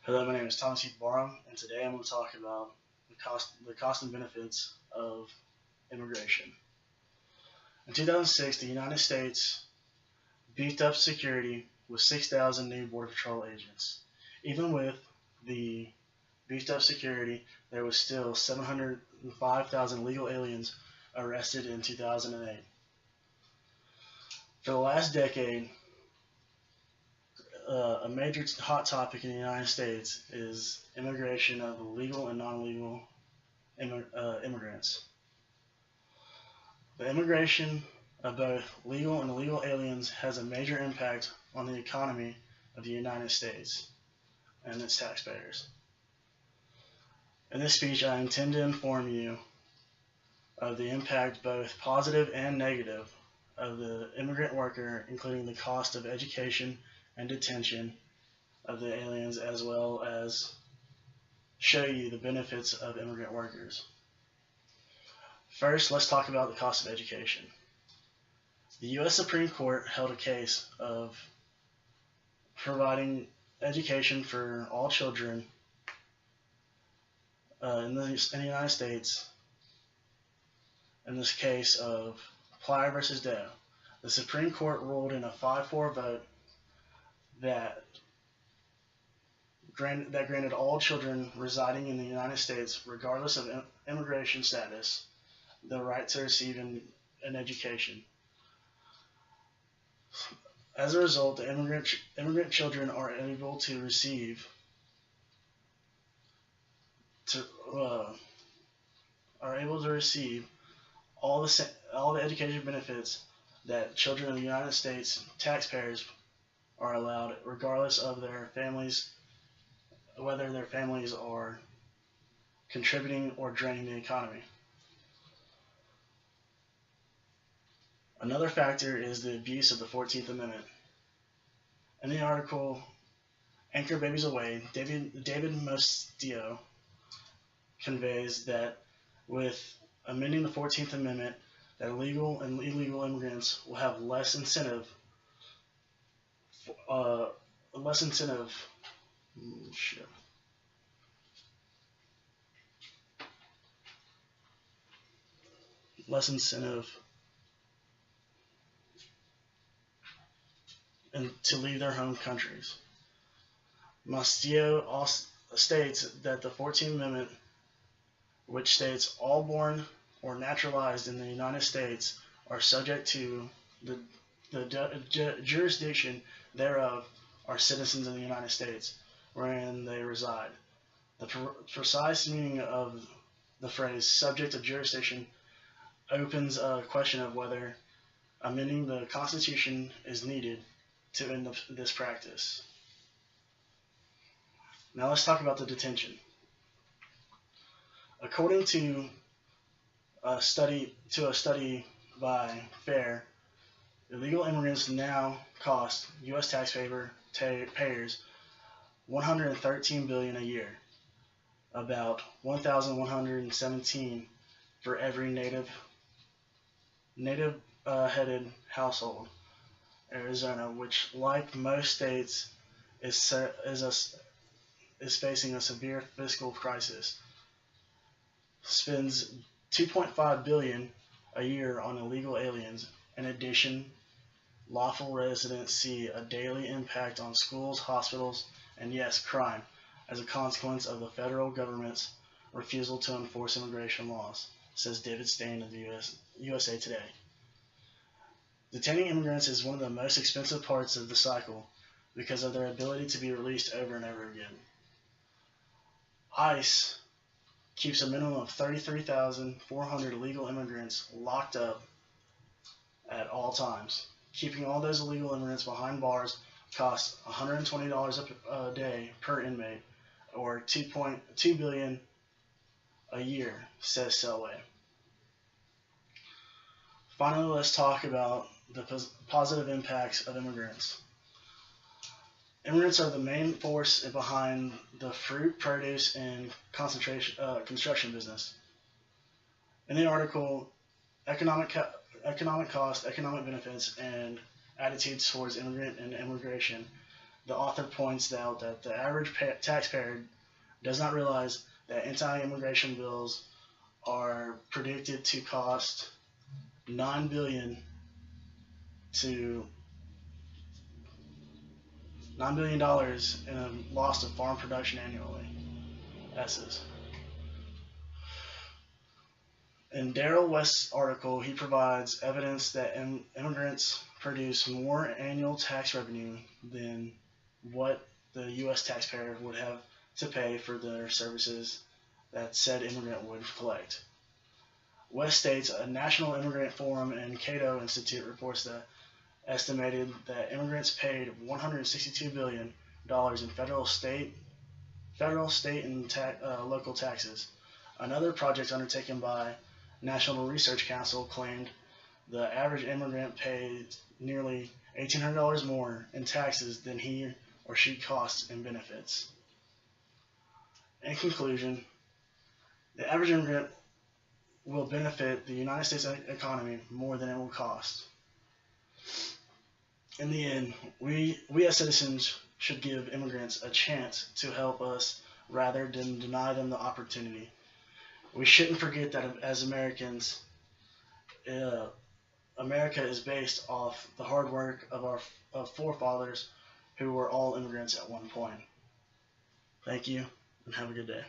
Hello, my name is Thomas Heath Barham, and today I'm going to talk about the cost and benefits of immigration. In 2006, the United States beefed up security with 6,000 new Border Patrol agents. Even with the beefed up security, there was still 705,000 legal aliens arrested in 2008. For the last decade, a major hot topic in the United States is immigration of legal and non-legal immigrants. The immigration of both legal and illegal aliens has a major impact on the economy of the United States and its taxpayers. In this speech, I intend to inform you of the impact, both positive and negative, of the immigrant worker, including the cost of education and detention of the aliens, as well as show you the benefits of immigrant workers. First, let's talk about the cost of education. The U.S. Supreme Court held a case of providing education for all children in the United States, in this case of Plyer versus Doe. The Supreme Court ruled in a 5-4 vote that granted all children residing in the United States, regardless of immigration status, the right to receive an education. As a result, the immigrant children are able to receive all the education benefits that children of the United States taxpayers are allowed, regardless of their families, whether their families are contributing or draining the economy. Another factor is the abuse of the 14th Amendment. In the article, Anchor Babies Away, David Mostio conveys that with amending the 14th Amendment, that legal and illegal immigrants will have less incentive to leave their home countries. Mastio also states that the 14th Amendment, which states all born or naturalized in the United States are subject to the jurisdiction thereof, are citizens of the United States wherein they reside. The precise meaning of the phrase subject of jurisdiction opens a question of whether amending the Constitution is needed to end this practice. Now let's talk about the detention. According to a study by FAIR, illegal immigrants now cost U.S. taxpayers $113 billion a year, about $1,117 for every native-headed household. Arizona, which, like most states, is facing a severe fiscal crisis, spends $2.5 billion a year on illegal aliens. In addition, lawful residents see a daily impact on schools, hospitals, and yes, crime, as a consequence of the federal government's refusal to enforce immigration laws, says David Stain of the USA Today. Detaining immigrants is one of the most expensive parts of the cycle because of their ability to be released over and over again. ICE keeps a minimum of 33,400 illegal immigrants locked up at all times. Keeping all those illegal immigrants behind bars costs $120 a day per inmate, or $2.2 billion a year, says Selway. Finally, let's talk about the positive impacts of immigrants. Immigrants are the main force behind the fruit, produce, and construction business. In the article, economic cost, economic benefits, and attitudes towards immigrant and immigration, the author points out that the average taxpayer does not realize that anti-immigration bills are predicted to cost $9 billion to $9 billion in a loss of farm production annually. S's. In Daryl West's article, he provides evidence that immigrants produce more annual tax revenue than what the U.S. taxpayer would have to pay for their services that said immigrant would collect. West states a National Immigrant Forum and Cato Institute reports that estimated that immigrants paid $162 billion in federal, state, and local taxes. Another project undertaken by National Research Council claimed the average immigrant paid nearly $1,800 more in taxes than he or she costs in benefits. In conclusion, the average immigrant will benefit the United States economy more than it will cost. In the end, we as citizens should give immigrants a chance to help us rather than deny them the opportunity. We shouldn't forget that as Americans, America is based off the hard work of our forefathers who were all immigrants at one point. Thank you, and have a good day.